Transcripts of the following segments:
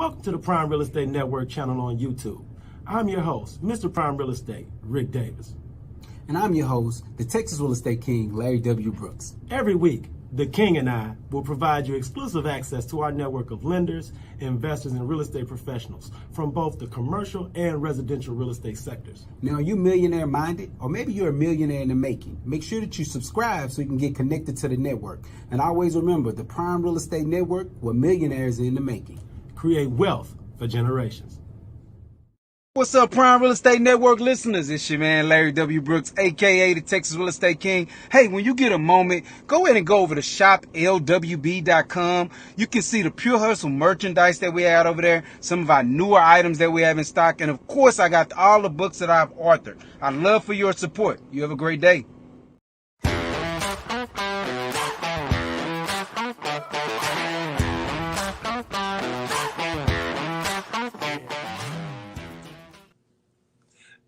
Welcome to the Prime Real Estate Network channel on YouTube. I'm your host, Mr. Prime Real Estate, Ric Davis. And I'm your host, the Texas Real Estate King, LarryWBrooks. Every week, the King and I will provide you exclusive access to our network of lenders, investors, and real estate professionals from both the commercial and residential real estate sectors. Now, are you millionaire minded? Or maybe you're a millionaire in the making. Make sure that you subscribe so you can get connected to the network. And always remember, the Prime Real Estate Network, where millionaires are in the making. Create wealth for generations. What's up, Prime Real Estate Network listeners? It's your man, LarryWBrooks, a.k.a. the Texas Real Estate King. Hey, when you get a moment, go ahead and go over to shoplwb.com. You can see the Pure Hustle merchandise that we had over there, some of our newer items that we have in stock, and of course, I got all the books that I've authored. I'd love for your support. You have a great day.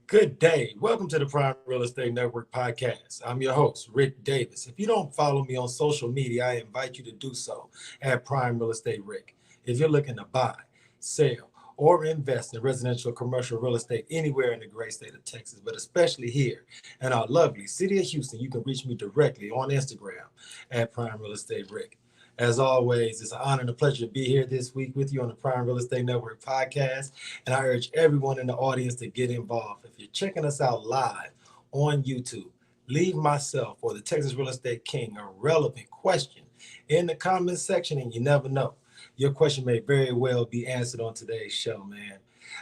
Good day. Welcome to the Prime Real Estate Network podcast. I'm your host, Ric Davis. If you don't follow me on social media, I invite you to do so at Prime Real Estate Ric. If you're looking to buy, sell, or invest in residential or commercial real estate anywhere in the great state of Texas, but especially here in our lovely city of Houston, you can reach me directly on Instagram at Prime Real Estate Ric. As always, it's an honor and a pleasure to be here this week with you on the Prime Real Estate Network podcast. And I urge everyone in the audience to get involved. If you're checking us out live on YouTube, leave myself or the Texas Real Estate King a relevant question in the comments section, and you never know, your question may very well be answered on today's show, man.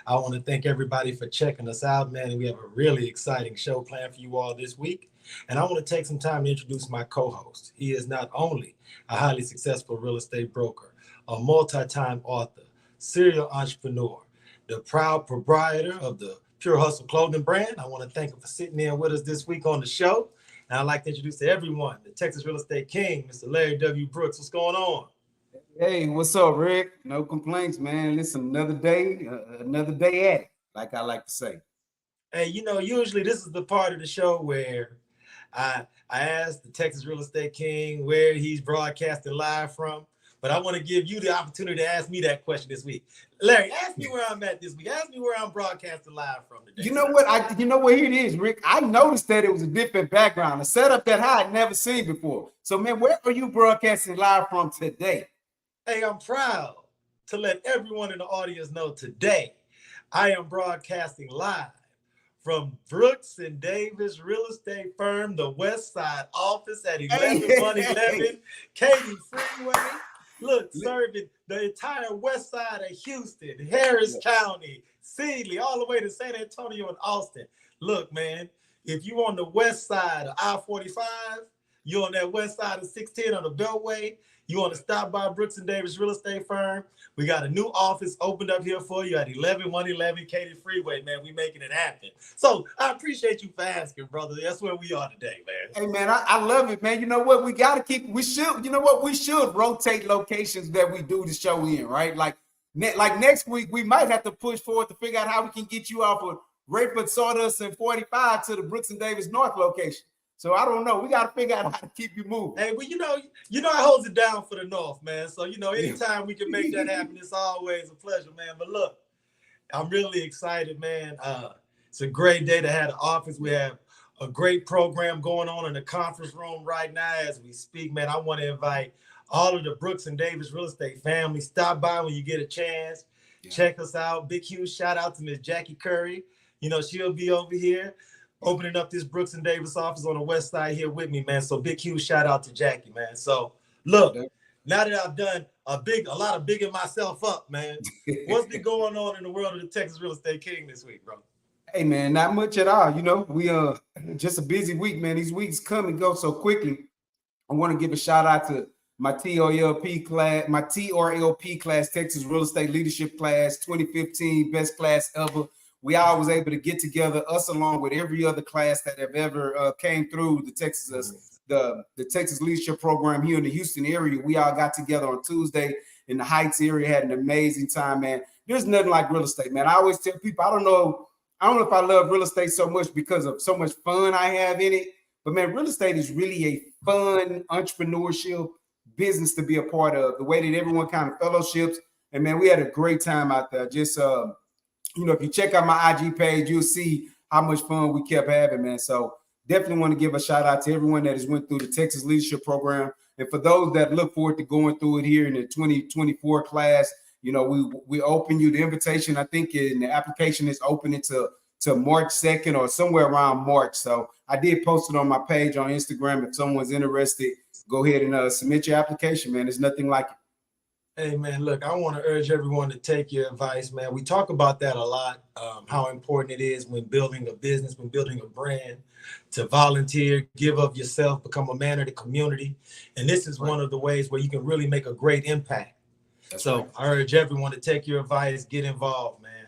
I want to thank everybody for checking us out, man. And we have a really exciting show planned for you all this week. And I want to take some time to introduce my co-host. He is not only a highly successful real estate broker, a multi-time author, serial entrepreneur, the proud proprietor of the Pure Hustle clothing brand. I want to thank him for sitting in with us this week on the show. And I'd like to introduce to everyone the Texas Real Estate King, Mr. LarryWBrooks. What's going on? Hey, what's up, Rick? No complaints, man. Listen, another day at it, like I like to say. Hey, usually this is the part of the show where I asked the Texas Real Estate King where he's broadcasting live from, but I want to give you the opportunity to ask me that question this week. Larry, ask me where I'm at this week. Ask me where I'm broadcasting live from today. You know what? Here it is, Rick. I noticed that it was a different background, a setup that I had never seen before. So, man, where are you broadcasting live from today? Hey, I'm proud to let everyone in the audience know today I am broadcasting live from Brooks and Davis Real Estate Firm, the West Side office at 11111 Katy Freeway. Look, serving the entire West Side of Houston, Harris County, Sealy, all the way to San Antonio and Austin. Look, man, if you're on the west side of I-45, you're on that west side of 610 on the Beltway, you want to stop by Brooks and Davis Real Estate Firm. We got a new office opened up here for you at 11111 Katy Freeway, man. We making it happen. So I appreciate you for asking, brother. That's where we are today, man. Hey, man, I love it, man. You know what? We should rotate locations that we do the show in, right? Like next week, we might have to push forward to figure out how we can get you off of Rayford Sawdust and 45 to the Brooks and Davis North location. So I don't know. We got to figure out how to keep you moving. Hey, well, I holds it down for the North, man. So, anytime we can make that happen, it's always a pleasure, man. But look, I'm really excited, man. It's a great day to have the office. We have a great program going on in the conference room right now as we speak, man. I want to invite all of the Brooks and Davis real estate family. Stop by when you get a chance. Yeah. Check us out. Big, huge shout out to Miss Jackie Curry. She'll be over here opening up this Brooks and Davis office on the west side here with me, man. So big, huge shout out to Jackie, man. So look, now that I've done a lot of bigging myself up, man, what's been going on in the world of the Texas Real Estate King this week, bro? Hey, man, not much at all. We just a busy week, man. These weeks come and go so quickly. I want to give a shout out to my TRLP class, Texas Real Estate Leadership Class 2015, best class ever. We all was able to get together, us along with every other class that have ever came through the Texas Leadership Program here in the Houston area. We all got together on Tuesday in the Heights area, had an amazing time, man. There's nothing like real estate, man. I always tell people, I don't know if I love real estate so much because of so much fun I have in it, but man, real estate is really a fun entrepreneurship business to be a part of. The way that everyone kind of fellowships, And man, we had a great time out there. Just if you check out my IG page, you'll see how much fun we kept having, man. So definitely want to give a shout out to everyone that has went through the Texas Leadership Program. And for those that look forward to going through it here in the 2024 class, we open you the invitation. I think the application is open to March 2nd or somewhere around March. So I did post it on my page on Instagram. If someone's interested, go ahead and submit your application, man. There's nothing like it. Hey, man, look, I want to urge everyone to take your advice, man. We talk about that a lot, how important it is when building a business, when building a brand, to volunteer, give of yourself, become a man of the community. And this is one of the ways where you can really make a great impact. I urge everyone to take your advice, get involved, man.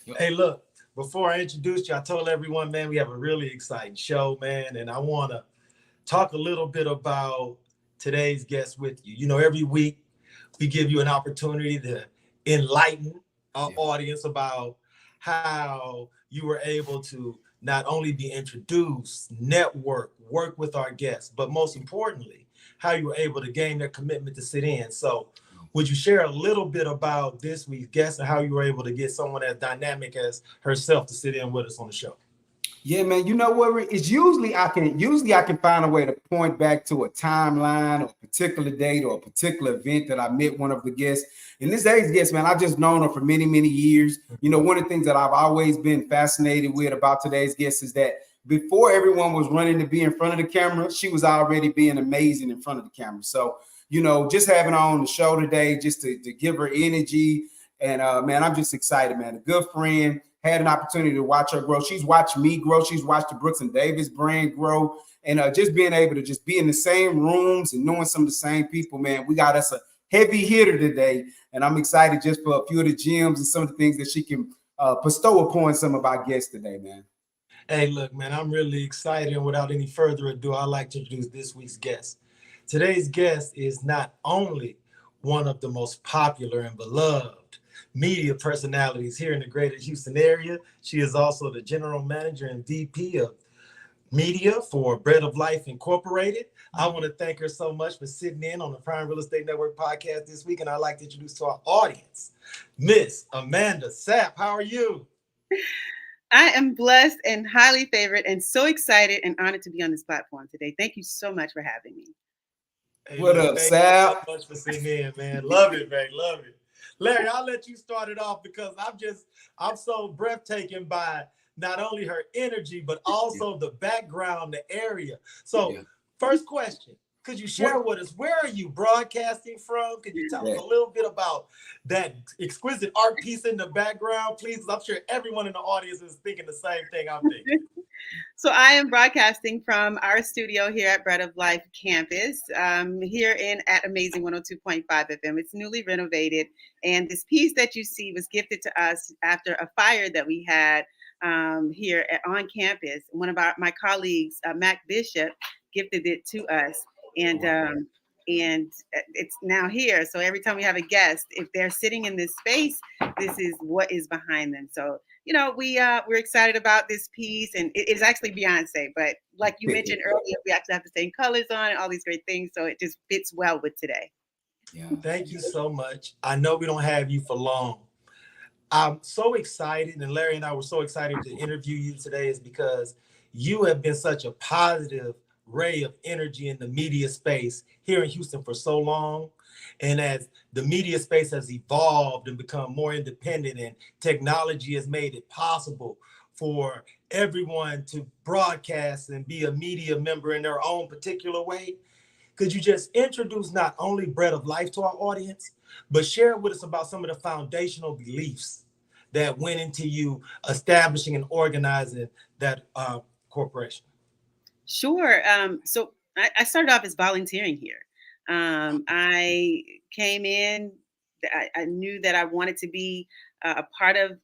Yep. Hey, look, before I introduce you, I told everyone, man, we have a really exciting show, man. And I want to talk a little bit about today's guest with you. Every week, we give you an opportunity to enlighten our audience about how you were able to not only be introduced, network, work with our guests, but most importantly, how you were able to gain their commitment to sit in. So would you share a little bit about this week's guest and how you were able to get someone as dynamic as herself to sit in with us on the show? Yeah, man. You know what? It's usually I can find a way to point back to a timeline or a particular date or a particular event that I met one of the guests. And this day's guest, man, I've just known her for many, many years. One of the things that I've always been fascinated with about today's guest is that before everyone was running to be in front of the camera, she was already being amazing in front of the camera. So, just having her on the show today, just to give her energy. And man, I'm just excited, man. A good friend. Had an opportunity to watch her grow. She's watched me grow. She's watched the Brooks and Davis brand grow. And just being able to just be in the same rooms and knowing some of the same people, man, we got us a heavy hitter today. And I'm excited just for a few of the gems and some of the things that she can bestow upon some of our guests today, man. Hey, look, man, I'm really excited. And without any further ado, I'd like to introduce this week's guest. Today's guest is not only one of the most popular and beloved media personalities here in the greater Houston area. She is also the general manager and VP of media for Bread of Life Incorporated. I want to thank her so much for sitting in on the Prime Real Estate Network podcast this week. And I'd like to introduce to our audience, Miss Amanda Sapp. How are you? I am blessed and highly favored and so excited and honored to be on this platform today. Thank you so much for having me. Hey, what up, Sapp? Thank you so much for sitting in, man. Love it, man. Love it. Larry, I'll let you start it off because I'm so breathtaking by not only her energy, but also the background, the area. So first question, could you share with us, where are you broadcasting from? Could you tell us a little bit about that exquisite art piece in the background, please? I'm sure everyone in the audience is thinking the same thing I'm thinking. So I am broadcasting from our studio here at Bread of Life campus, here at Amazing 102.5 FM. It's newly renovated. And this piece that you see was gifted to us after a fire that we had here on campus. One of my colleagues, Mac Bishop, gifted it to us. And it's now here. So every time we have a guest, if they're sitting in this space, this is what is behind them. So we're excited about this piece, and it is actually Beyonce. But like you mentioned earlier, we actually have the same colors on and all these great things, so it just fits well with today. Yeah. Thank you so much. I know we don't have you for long. I'm so excited, and Larry and I were so excited to interview you today, is because you have been such a positive ray of energy in the media space here in Houston for so long. And as the media space has evolved and become more independent, and technology has made it possible for everyone to broadcast and be a media member in their own particular way, could you just introduce not only Bread of Life to our audience, but share with us about some of the foundational beliefs that went into you establishing and organizing that corporation? Sure. So I started off as volunteering here. I came in, I knew that I wanted to be a part of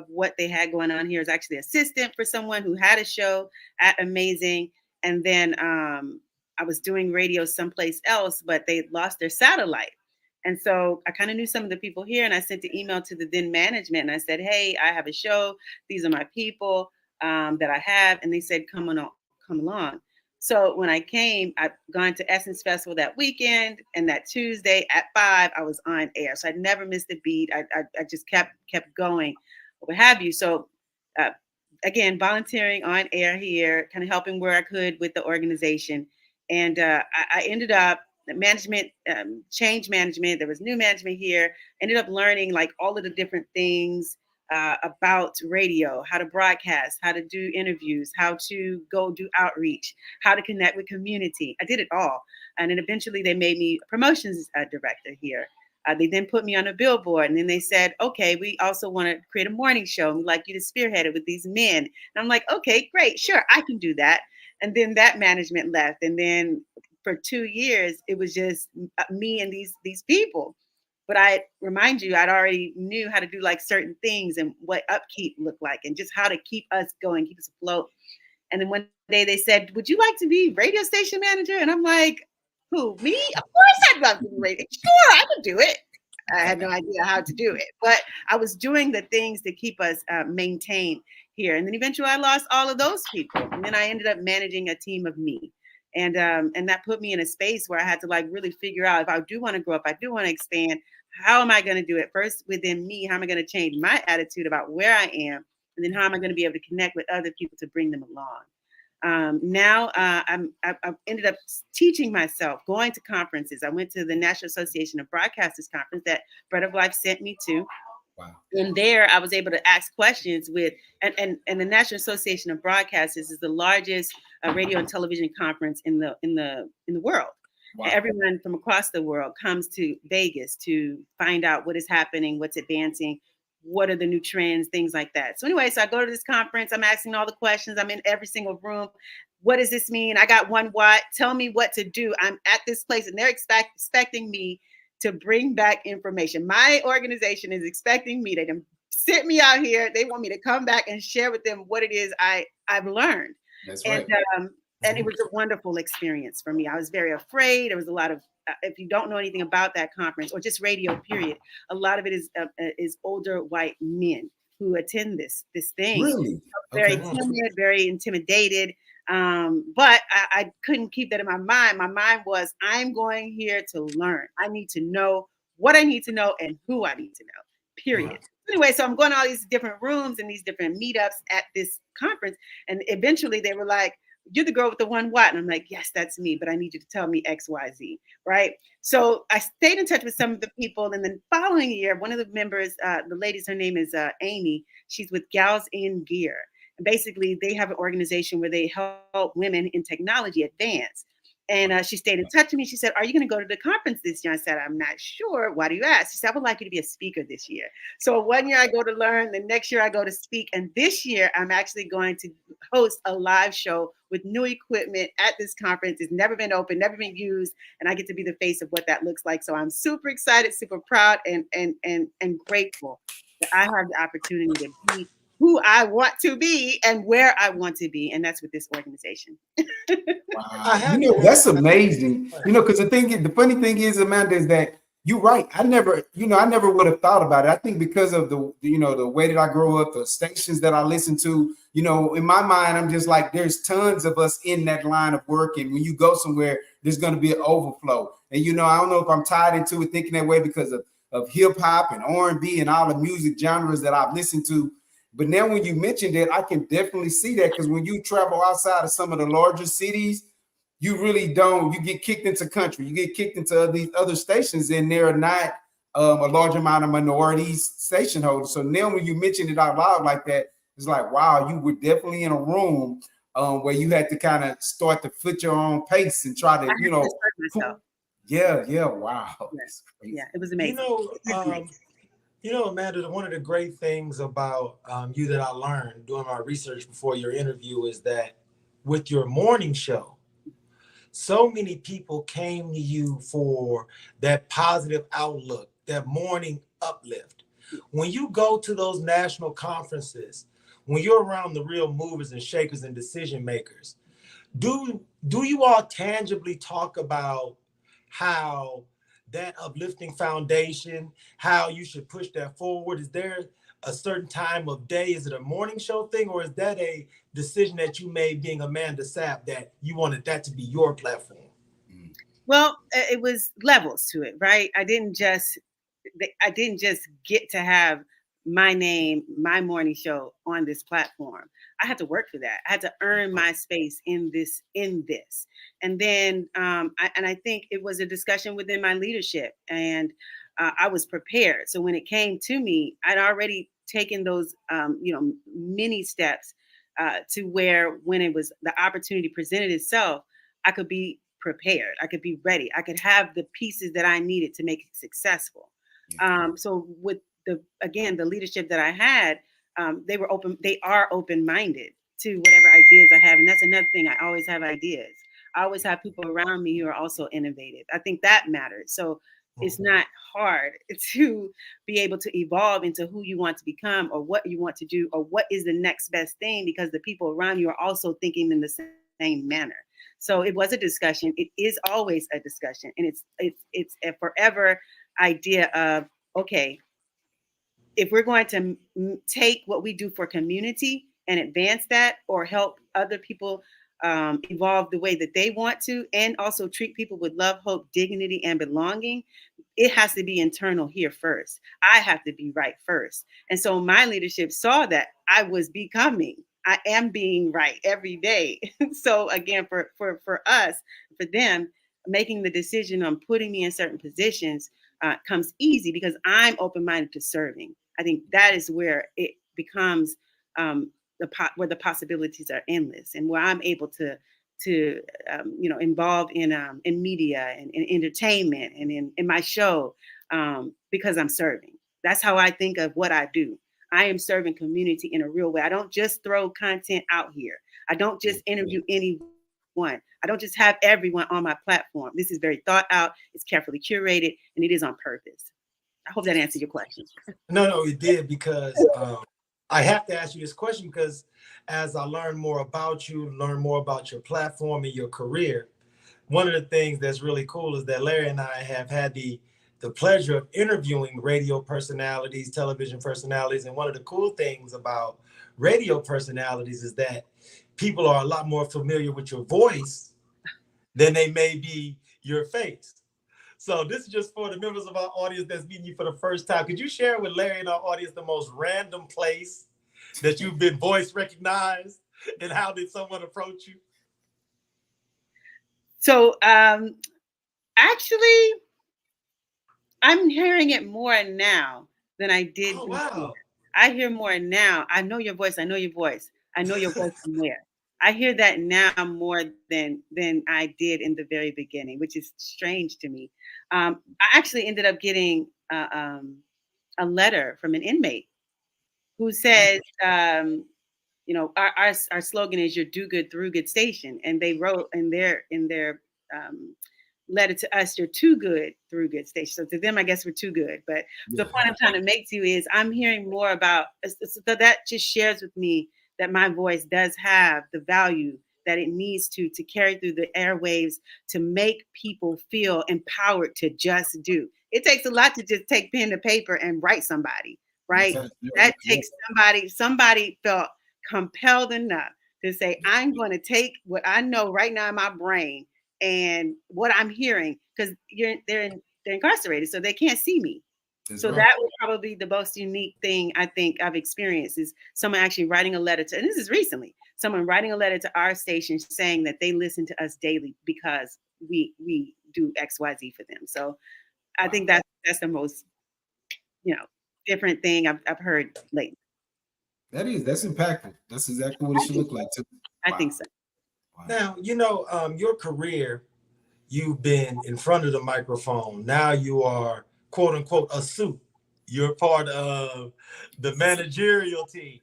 what they had going on here. As actually assistant for someone who had a show at Amazing. And then I was doing radio someplace else, but they lost their satellite. And so I kind of knew some of the people here, and I sent an email to the then management, and I said, hey, I have a show. These are my people that I have. And they said, come along. So when I came, I'd gone to Essence Festival that weekend, and that Tuesday at 5, I was on air. So I never missed a beat. I just kept going, what have you. So uh, again, volunteering on air here, kind of helping where I could with the organization. And I ended up management, change management. There was new management here. Ended up learning like all of the different things about radio, how to broadcast, how to do interviews, how to go do outreach, how to connect with community. I did it all. And then eventually they made me a promotions director here. They then put me on a billboard, and then they said, okay, we also want to create a morning show, and we'd like you to spearhead it with these men. And I'm like, okay, great, sure, I can do that. And then that management left. And then for 2 years, it was just me and these people. But I remind you, I'd already knew how to do like certain things and what upkeep looked like and just how to keep us going, keep us afloat. And then one day they said, would you like to be radio station manager? And I'm like, who, me? Of course I'd love to be radio. Sure, I could do it. I had no idea how to do it, but I was doing the things to keep us maintained here. And then eventually I lost all of those people. And then I ended up managing a team of me. And that put me in a space where I had to like really figure out if I do want to grow up, I do want to expand, how am I going to do it? First within me, how am I going to change my attitude about where I am? And then how am I going to be able to connect with other people to bring them along? Now I've ended up teaching myself, going to conferences. I went to the National Association of Broadcasters conference that Bread of Life sent me to. Wow. And there I was able to ask questions with, and the National Association of Broadcasters is the largest radio and television conference in the world. Wow. Everyone from across the world comes to Vegas to find out what is happening, what's advancing, what are the new trends, things like that. So anyway, so I go to this conference, I'm asking all the questions, I'm in every single room. What does this mean? I got 1 watt. Tell me what to do. I'm at this place and they're expecting me to bring back information. My organization is expecting me. They can sit me out here. They want me to come back and share with them what it is I've learned. That's right. And it was a wonderful experience for me. I was very afraid. There was a lot of, if you don't know anything about that conference or just radio, period, a lot of it is older white men who attend this thing. Really? Very timid, very intimidated. But I couldn't keep that in my mind. My mind was, I'm going here to learn. I need to know what I need to know and who I need to know, period. Wow. Anyway, so I'm going to all these different rooms and these different meetups at this conference. And eventually they were like, you're the girl with the 1 watt. And I'm like, yes, that's me, but I need you to tell me X, Y, Z, right? So I stayed in touch with some of the people. And then following year, one of the members, the ladies, her name is Amy. She's with Gals in Gear. And basically, they have an organization where they help women in technology advance. And she stayed in touch with me. She said, are you going to go to the conference this year? I said, I'm not sure. Why do you ask? She said, I would like you to be a speaker this year. So 1 year I go to learn. The next year I go to speak. And this year I'm actually going to host a live show with new equipment at this conference. It's never been open, never been used. And I get to be the face of what that looks like. So I'm super excited, super proud, and grateful that I have the opportunity to be who I want to be and where I want to be. And that's with this organization. Wow. That's amazing. Because the funny thing is, Amanda, is that you're right. I never would have thought about it. I think because of the way that I grew up, the stations that I listen to, in my mind, I'm just like, there's tons of us in that line of work. And when you go somewhere, there's going to be an overflow. And, I don't know if I'm tied into it thinking that way because of hip hop and R&B and all the music genres that I've listened to. But now when you mentioned it, I can definitely see that, because when you travel outside of some of the larger cities, you really don't. You get kicked into country. You get kicked into these other stations, and there are not a large amount of minorities station holders. So now when you mention it out loud like that, it's like, wow, you were definitely in a room where you had to kind of start to foot your own pace and try to, Yeah, wow. Yeah, it was amazing. Amanda, one of the great things about you that I learned doing my research before your interview is that with your morning show, so many people came to you for that positive outlook, that morning uplift. When you go to those national conferences, when you're around the real movers and shakers and decision makers, do you all tangibly talk about how that uplifting foundation, how you should push that forward? Is there a certain time of day? Is it a morning show thing, or is that a decision that you made being Amanda Sapp that you wanted that to be your platform? Well, it was levels to it, right? I didn't just get to have my name, my morning show on this platform. I had to work for that. I had to earn my space in this. And then, I think it was a discussion within my leadership, and I was prepared. So when it came to me, I'd already taken those, many steps to where when it was the opportunity presented itself, I could be prepared. I could be ready. I could have the pieces that I needed to make it successful. So with the leadership that I had, they were open. They are open-minded to whatever ideas I have, and that's another thing. I always have ideas. I always have people around me who are also innovative. I think that matters. So it's not hard to be able to evolve into who you want to become, or what you want to do, or what is the next best thing, because the people around you are also thinking in the same manner. So it was a discussion. It is always a discussion, and it's a forever idea of, okay, if we're going to take what we do for community and advance that, or help other people evolve the way that they want to, and also treat people with love, hope, dignity, and belonging, it has to be internal here first. I have to be right first. And so my leadership saw that I am being right every day. So again, for us, for them, making the decision on putting me in certain positions comes easy because I'm open-minded to serving. I think that is where it becomes where the possibilities are endless, and where I'm able to involve in media and in entertainment and in my show, because I'm serving. That's how I think of what I do. I am serving community in a real way. I don't just throw content out here. I don't just interview anyone. I don't just have everyone on my platform. This is very thought out. It's carefully curated, and it is on purpose. I hope that answered your question. No, it did, because I have to ask you this question, because as I learn more about you, learn more about your platform and your career, one of the things that's really cool is that Larry and I have had the pleasure of interviewing radio personalities, television personalities. And one of the cool things about radio personalities is that people are a lot more familiar with your voice than they may be your face. So this is just for the members of our audience that's meeting you for the first time. Could you share with Larry and our audience the most random place that you've been voice recognized, and how did someone approach you? So actually, I'm hearing it more now than I did before. Wow. I hear more now. I know your voice. I know your voice. I know your voice from where. I hear that now more than I did in the very beginning, which is strange to me. I actually ended up getting a letter from an inmate who says, our slogan is "Your Do Good Through Good Station," and they wrote in their letter to us, "You're too good through good station." So to them, I guess we're too good. But the point I'm trying to make to you is I'm hearing more about, so that just shares with me that my voice does have the value that it needs to carry through the airwaves, to make people feel empowered to just do. It takes a lot to just take pen to paper and write somebody, right? That takes somebody felt compelled enough to say, I'm going to take what I know right now in my brain and what I'm hearing, because they're incarcerated, so they can't see me. So that was probably the most unique thing I think I've experienced, is someone actually writing a letter to, and this is recently, someone writing a letter to our station saying that they listen to us daily because we do XYZ for them. So I think that's the most, different thing I've heard lately. That's impactful. That's exactly what it should look like too. I think so. Now, your career, you've been in front of the microphone. Now you are, quote unquote, a suit. You're part of the managerial team.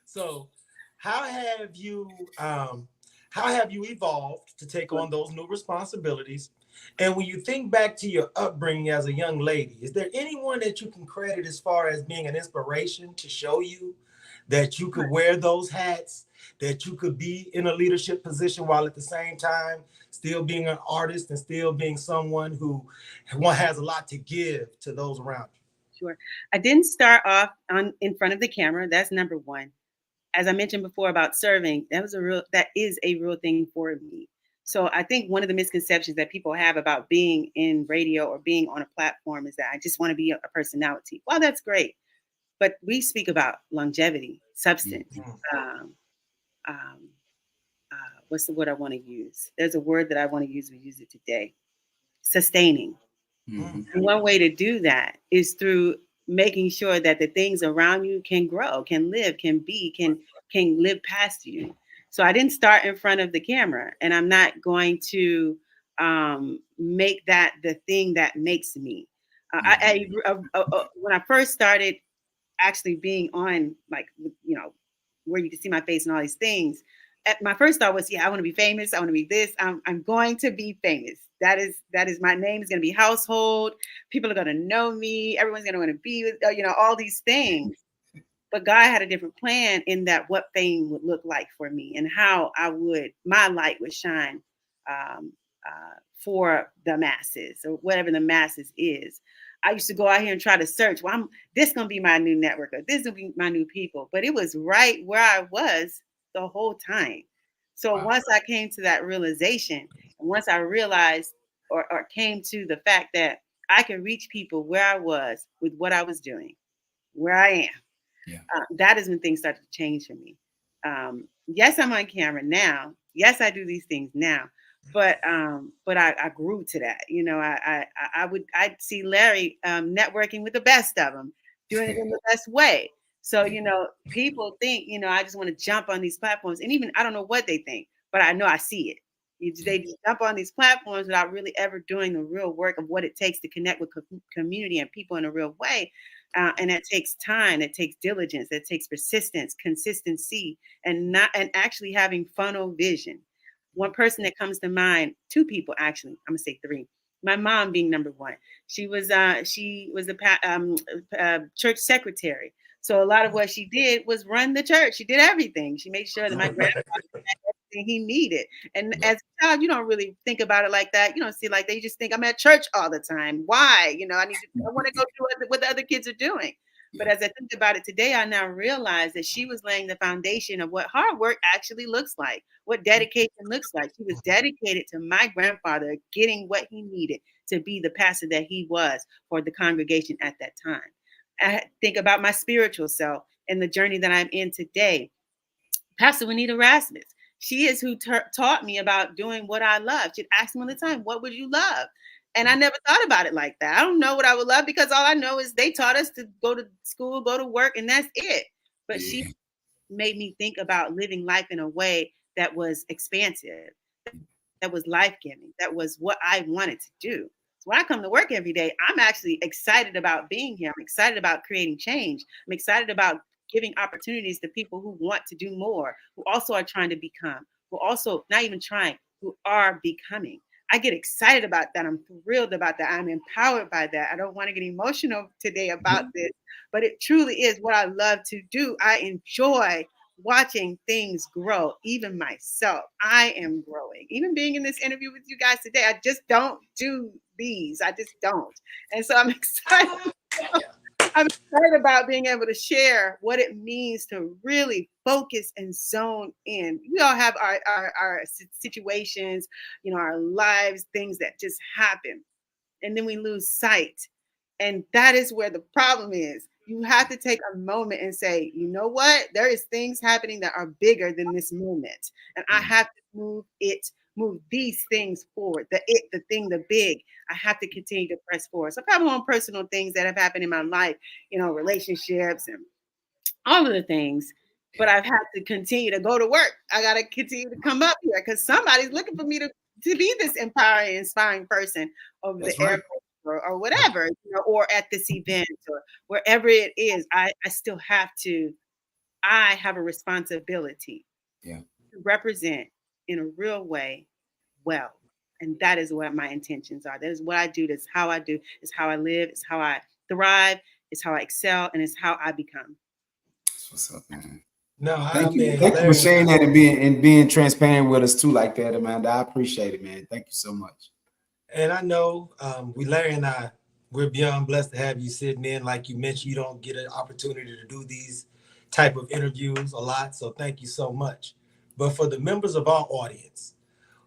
So how have you evolved to take on those new responsibilities? And when you think back to your upbringing as a young lady, is there anyone that you can credit as far as being an inspiration to show you that you could wear those hats, that you could be in a leadership position while at the same time still being an artist and still being someone who has a lot to give to those around you? Sure. I didn't start off in front of the camera. That's number one. As I mentioned before about serving, that is a real thing for me. So I think one of the misconceptions that people have about being in radio or being on a platform is that I just want to be a personality. Well, that's great, but we speak about longevity, substance. Um, um, what's the word I want to use? There's a word that I want to use. We use it today. Sustaining. Mm-hmm. And one way to do that is through making sure that the things around you can grow, can live, can be, can live past you. So I didn't start in front of the camera, and I'm not going to make that the thing that makes me. When I first started actually being on, like, where you can see my face and all these things, my first thought was, I want to be famous. I want to be this. I'm going to be famous. That is my name is going to be household. People are going to know me. Everyone's going to want to be with, all these things. But God had a different plan in that what fame would look like for me and how my light would shine for the masses or whatever the masses is. I used to go out here and try to search. Well, this is going to be my new network, or this is going to be my new people. But it was right where I was the whole time. So once I came to that realization, and once I realized or came to the fact that I could reach people where I was with what I was doing, where I am, that is when things started to change for me. Yes, I'm on camera now. Yes, I do these things now. But I grew to that. I'd see Larry networking with the best of them, doing it in the best way. So, people think, I just want to jump on these platforms, and even I don't know what they think, but I know I see it. They just jump on these platforms without really ever doing the real work of what it takes to connect with community and people in a real way. And that takes time, it takes diligence, it takes persistence, consistency, and actually having funnel vision. One person that comes to mind, two people actually, I'm gonna say three. My mom being number one. She was a church secretary. So a lot of what she did was run the church. She did everything. She made sure that my grandfather had everything he needed. And as a child, you don't really think about it like that. You don't see it like that. You just think, I'm at church all the time. Why? I want to go do what the other kids are doing. But as I think about it today, I now realize that she was laying the foundation of what hard work actually looks like, what dedication looks like. She was dedicated to my grandfather getting what he needed to be the pastor that he was for the congregation at that time. I think about my spiritual self and the journey that I'm in today. Pastor Juanita Rasmus, she is who taught me about doing what I love. She'd ask me all the time, what would you love? And I never thought about it like that. I don't know what I would love because all I know is they taught us to go to school, go to work, and that's it. But she made me think about living life in a way that was expansive, that was life-giving, that was what I wanted to do. So when I come to work every day, I'm actually excited about being here. I'm excited about creating change. I'm excited about giving opportunities to people who want to do more, who also are trying to become, who also not even trying, who are becoming. I get excited about that. I'm thrilled about that. I'm empowered by that. I don't want to get emotional today about this, but it truly is what I love to do. I enjoy watching things grow, even myself. I am growing. Even being in this interview with you guys today, I just don't do these. I just don't. And so I'm excited. I'm excited about being able to share what it means to really focus and zone in. We all have our situations, our lives, things that just happen. And then we lose sight. And that is where the problem is. You have to take a moment and say, you know what? There is things happening that are bigger than this moment. And I have to move these things forward. The thing, the big. I have to continue to press forward. So I have my own personal things that have happened in my life, relationships and all of the things. But I've had to continue to go to work. I got to continue to come up here because somebody's looking for me to be this empowering, inspiring person over the airport or whatever, or at this event or wherever it is. I still have to. I have a responsibility to represent in a real way well. And that is what my intentions are. That is what I do. That's how I do. It's how I live. It's how I thrive. It's how I excel. And it's how I become. That's what's up, man. No, thank you for sharing that and being transparent with us too, like that, Amanda. I appreciate it, man. Thank you so much. And I know Larry and I We're beyond blessed to have you sitting in. Like you mentioned, you don't get an opportunity to do these type of interviews a lot, so thank you so much. But for the members of our audience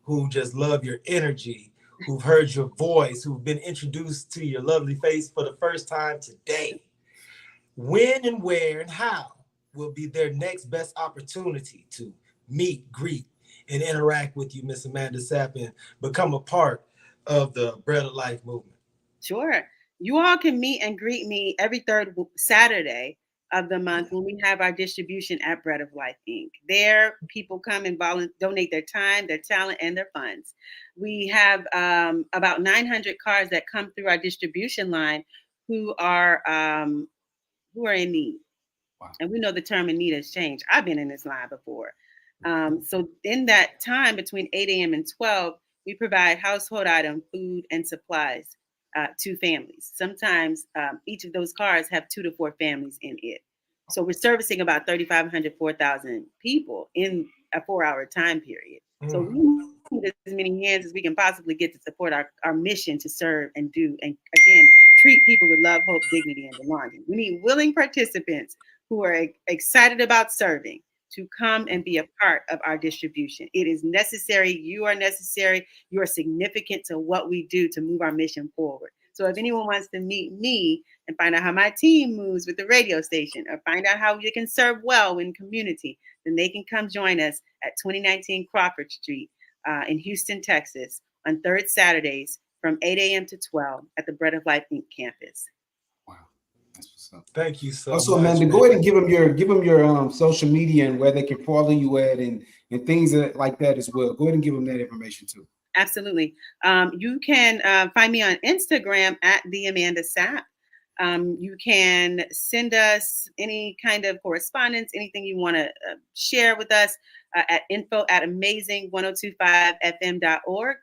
who just love your energy, who've heard your voice, who've been introduced to your lovely face for the first time today, when and where and how will be their next best opportunity to meet, greet, and interact with you, Miss Amanda Sapp, and become a part of the Bread of Life movement? Sure. You all can meet and greet me every third Saturday of the month when we have our distribution at Bread of Life Inc. There, people come and donate their time, their talent, and their funds. We have about 900 cars that come through our distribution line who are in need. Wow. And we know the term in need has changed. I've been in this line before. So in that time between 8 a.m. and 12, we provide household item, food, and supplies to families. Sometimes each of those cars have 2 to 4 families in it. So we're servicing about 3,500, 4,000 people in a 4-hour time period. So we need as many hands as we can possibly get to support our mission to serve and do, and again, treat people with love, hope, dignity, and belonging. We need willing participants who are excited about serving to come and be a part of our distribution. It is necessary. You are necessary. You are significant to what we do to move our mission forward. So if anyone wants to meet me and find out how my team moves with the radio station, or find out how you can serve well in community, then they can come join us at 2019 Crawford Street in Houston, Texas, on third Saturdays from 8 a.m. to 12 at the Bread of Life Inc. campus. Wow, that's what's up. Thank you so also, much. Amanda, go ahead and give them your social media and where they can follow you at and things like that as well. Go ahead and give them that information too. Absolutely. You can find me on Instagram at the Amanda Sapp. You can send us any kind of correspondence, anything you want to share with us at info@amazing1025fm.org.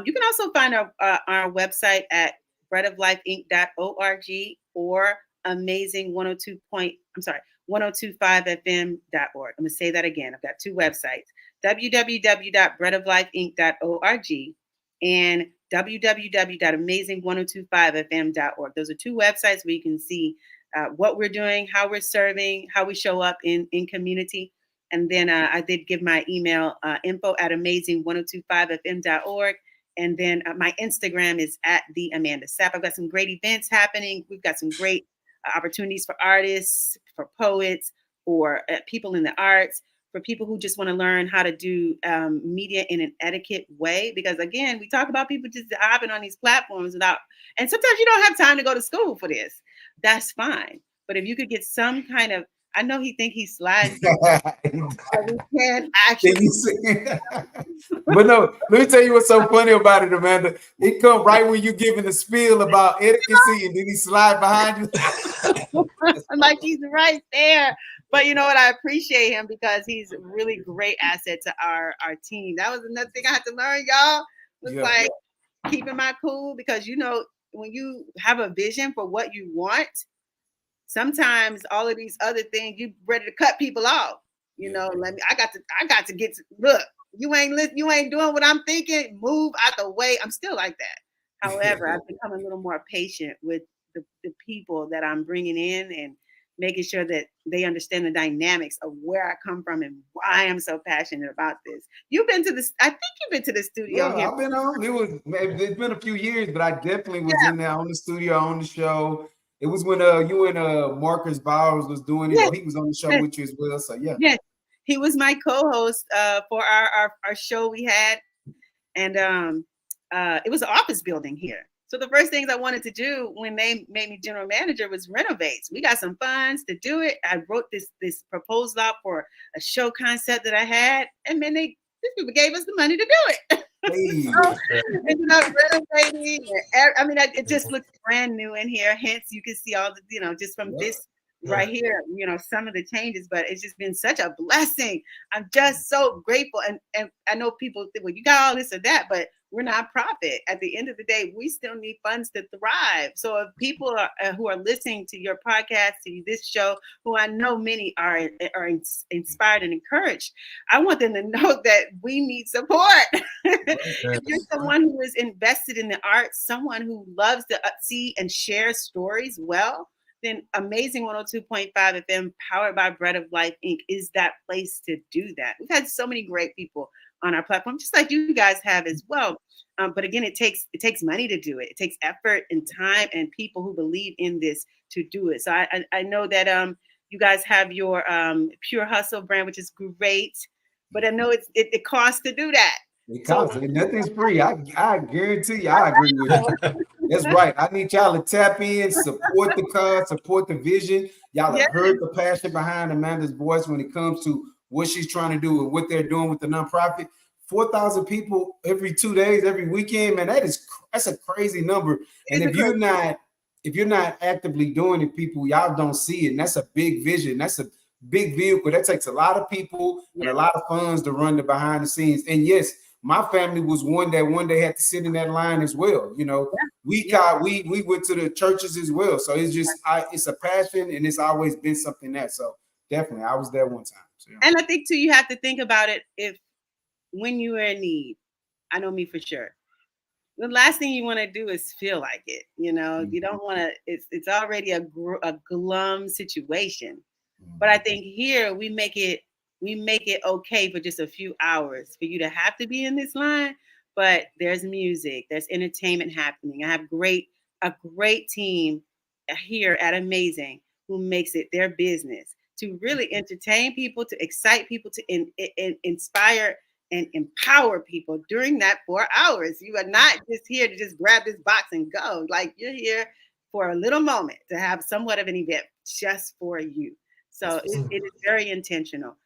You can also find our website at breadoflifeinc.org or amazing102.125fm.org. I'm going to say that again. I've got 2 websites, www.breadoflifeinc.org and www.amazing1025fm.org. Those are 2 websites where you can see what we're doing, how we're serving, how we show up in community. And then I did give my email, info@amazing1025fm.org. And then my Instagram is at the Amanda Sapp. I've got some great events happening. We've got some great opportunities for artists, for poets, for people in the arts, for people who just want to learn how to do media in an etiquette way. Because again, we talk about people just hopping on these platforms and sometimes you don't have time to go to school for this. That's fine. But if you could get some kind of, I know he think he's sliding. We can actually. But no, let me tell you what's so funny about it, Amanda. It come right when you giving the spiel about etiquette, and then he slide behind you. Like he's right there. But you know what? I appreciate him because he's a really great asset to our team. That was another thing I had to learn, y'all. Was keeping my cool, because when you have a vision for what you want, sometimes all of these other things, you ready to cut people off. I got to get to, look, you ain't doing what I'm thinking. Move out the way. I'm still like that. However, I've become a little more patient with the people that I'm bringing in and making sure that they understand the dynamics of where I come from and why I'm so passionate about this. I think you've been to the studio here. I've been on. It's been a few years, but I definitely was in there on the studio, on the show. It was when you and Marcus Bowers was doing it. Yes. He was on the show with you as well. So yeah. Yes. He was my co-host for our show we had. And it was an office building here. So the first things I wanted to do when they made me general manager was renovate. We got some funds to do it. I wrote this proposal out for a show concept that I had, and then these people gave us the money to do it. So, ended up renovating. It just looks brand new in here. Hence, you can see all the, just from this right here, some of the changes. But it's just been such a blessing. I'm just so grateful. And I know people think, well, you got all this or that, but we're nonprofit. At the end of the day, we still need funds to thrive. So if people are, who are listening to your podcast, to this show, who I know many are inspired and encouraged, I want them to know that we need support. If you're someone who is invested in the arts, someone who loves to see and share stories well, then Amazing 102.5 FM, powered by Bread of Life Inc., is that place to do that. We've had so many great people on our platform, just like you guys have as well. But again, it takes money to do it. It takes effort and time and people who believe in this to do it. So I know that you guys have your Pure Hustle brand, which is great. But I know it costs to do that. It costs. Nothing's free. I guarantee you. I agree with you. That's right. I need y'all to tap in, support the cause, support the vision. Y'all have heard the passion behind Amanda's voice when it comes to what she's trying to do and what they're doing with the nonprofit. 4,000 people every 2 days, every weekend, man. That's a crazy number. And if you're not actively doing it, people, y'all don't see it. And that's a big vision. That's a big vehicle. That takes a lot of people and a lot of funds to run the behind the scenes. And yes, my family was one that one day had to sit in that line as well. You know, we went to the churches as well. So it's just it's a passion, and it's always been something that. So definitely, I was there one time. So, And I think too, you have to think about it when you are in need. I know me for sure. The last thing you want to do is feel like it. You know, you don't want to. It's already a glum situation. But I think here we make it okay for just a few hours for you to have to be in this line. But there's music, there's entertainment happening. I have a great team here at Amazing who makes it their business to really entertain people, to excite people, to inspire and empower people during that 4 hours. You are not just here to just grab this box and go. Like, you're here for a little moment to have somewhat of an event just for you. So it is very intentional.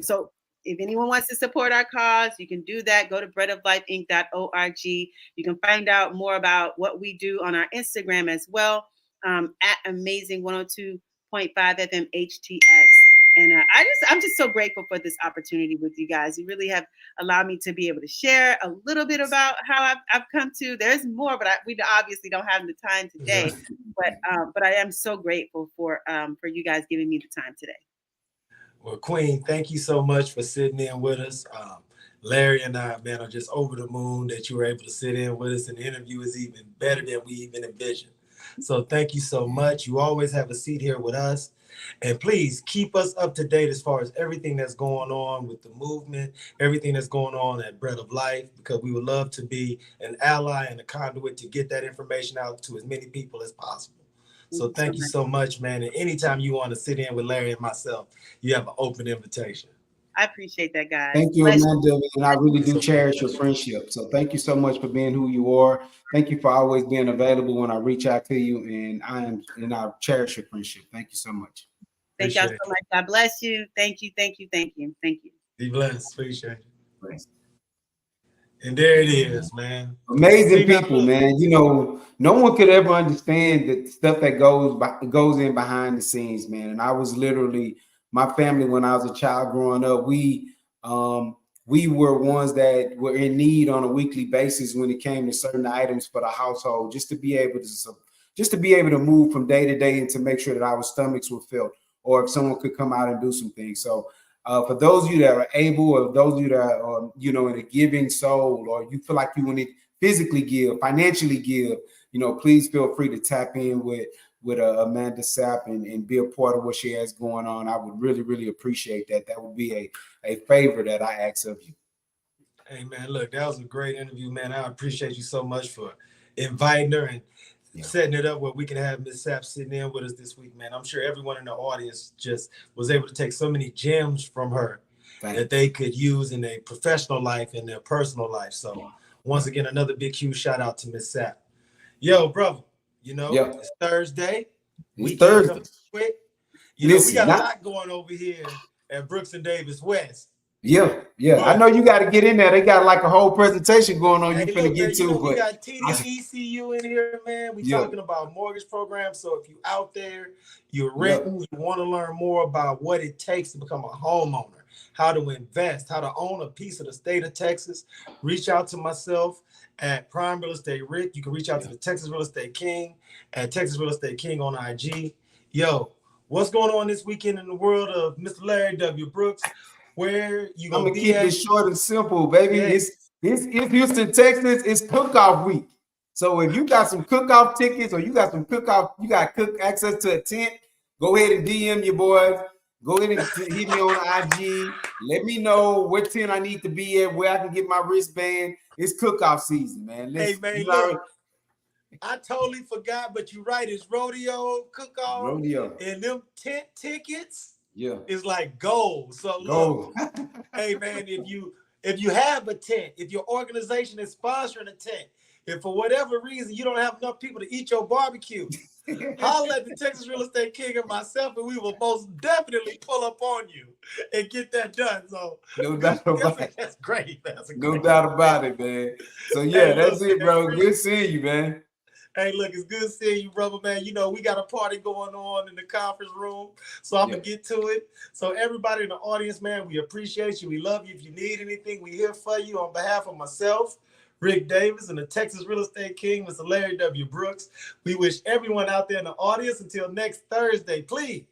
So if anyone wants to support our cause, you can do that. Go to breadoflifeinc.org. You can find out more about what we do on our Instagram as well, at Amazing 102.5 FM HTX. And I'm just so grateful for this opportunity with you guys. You really have allowed me to be able to share a little bit about how I've come to. There's more, but we obviously don't have the time today. But I am so grateful for you guys giving me the time today. Well, Queen, thank you so much for sitting in with us. Larry and I, man, are just over the moon that you were able to sit in with us, and the interview is even better than we even envisioned. So thank you so much. You always have a seat here with us. And please keep us up to date as far as everything that's going on with the movement, everything that's going on at Bread of Life, because we would love to be an ally and a conduit to get that information out to as many people as possible. So thank you so much, man. And anytime you want to sit in with Larry and myself, you have an open invitation. I appreciate that, guys. Thank you, Amanda, and I really do cherish your friendship. So thank you so much for being who you are. Thank you for always being available when I reach out to you, and I cherish your friendship. Thank you so much. Thank y'all so much. God bless you. Thank you. Be blessed. Appreciate you. And there it is, man. Amazing people, man. You know, no one could ever understand the stuff that goes in behind the scenes, man. And I was literally, my family, when I was a child growing up, we were ones that were in need on a weekly basis when it came to certain items for the household, just to be able to move from day to day and to make sure that our stomachs were filled, or if someone could come out and do some things. So for those of you that are able, or those of you that are, in a giving soul, or you feel like you want to physically give, financially give, please feel free to tap in with Amanda Sapp and be a part of what she has going on. I would really, really appreciate that. That would be a favor that I ask of you. Hey, man, look, that was a great interview, man. I appreciate you so much for inviting her and setting it up where we can have Miss Sapp sitting in with us this week, man. I'm sure everyone in the audience just was able to take so many gems from her that they could use in their professional life and their personal life. So once again, another big, huge shout out to Miss Sapp. Yo, brother, it's Thursday. It's Thursday. Quick. We got a lot going over here at Brooks and Davis West. Yeah. I know you got to get in there. They got like a whole presentation going on. Hey, You finna look, get man, to, we but got TDECU in here, man. We Yeah. talking about mortgage programs. So if you out there, you're renting, you want to learn more about what it takes to become a homeowner, how to invest, how to own a piece of the state of Texas, reach out to myself at Prime Real Estate Rick. You can reach out to the Texas Real Estate King at Texas Real Estate King on IG. Yo, what's going on this weekend in the world of Mr. Larry W. Brooks? Where you I'm gonna gonna be keep at? it short and simple, baby. Yeah. It's Houston, Texas. It's cook-off week. So if you got some cook-off tickets or you got some cook-off, you got access to a tent, go ahead and DM your boys. Go ahead and hit me on IG. Let me know what tent I need to be at, where I can get my wristband. It's cook-off season, man. Hey, man, you look, I totally forgot, but you're right. It's rodeo, cook-off, rodeo. and them tent tickets. Yeah, is like gold. So gold. look, hey man, if you have a tent, if your organization is sponsoring a tent, if for whatever reason you don't have enough people to eat your barbecue, holler at the Texas Real Estate King and myself, and we will most definitely pull up on you and get that done. So no doubt about it. That's great. No doubt about it, man. So yeah, Hey, that's look, it, bro. man, Good seeing you, man. Hey, look, it's good seeing you, brother, man. You know, we got a party going on in the conference room, so I'm going to get to it. So everybody in the audience, man, we appreciate you. We love you. If you need anything, we're here for you. On behalf of myself, Ric Davis, and the Texas Real Estate King, Mr. Larry W. Brooks, we wish everyone out there in the audience until next Thursday, please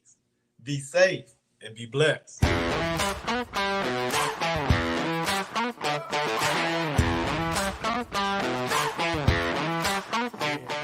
be safe and be blessed. Yeah.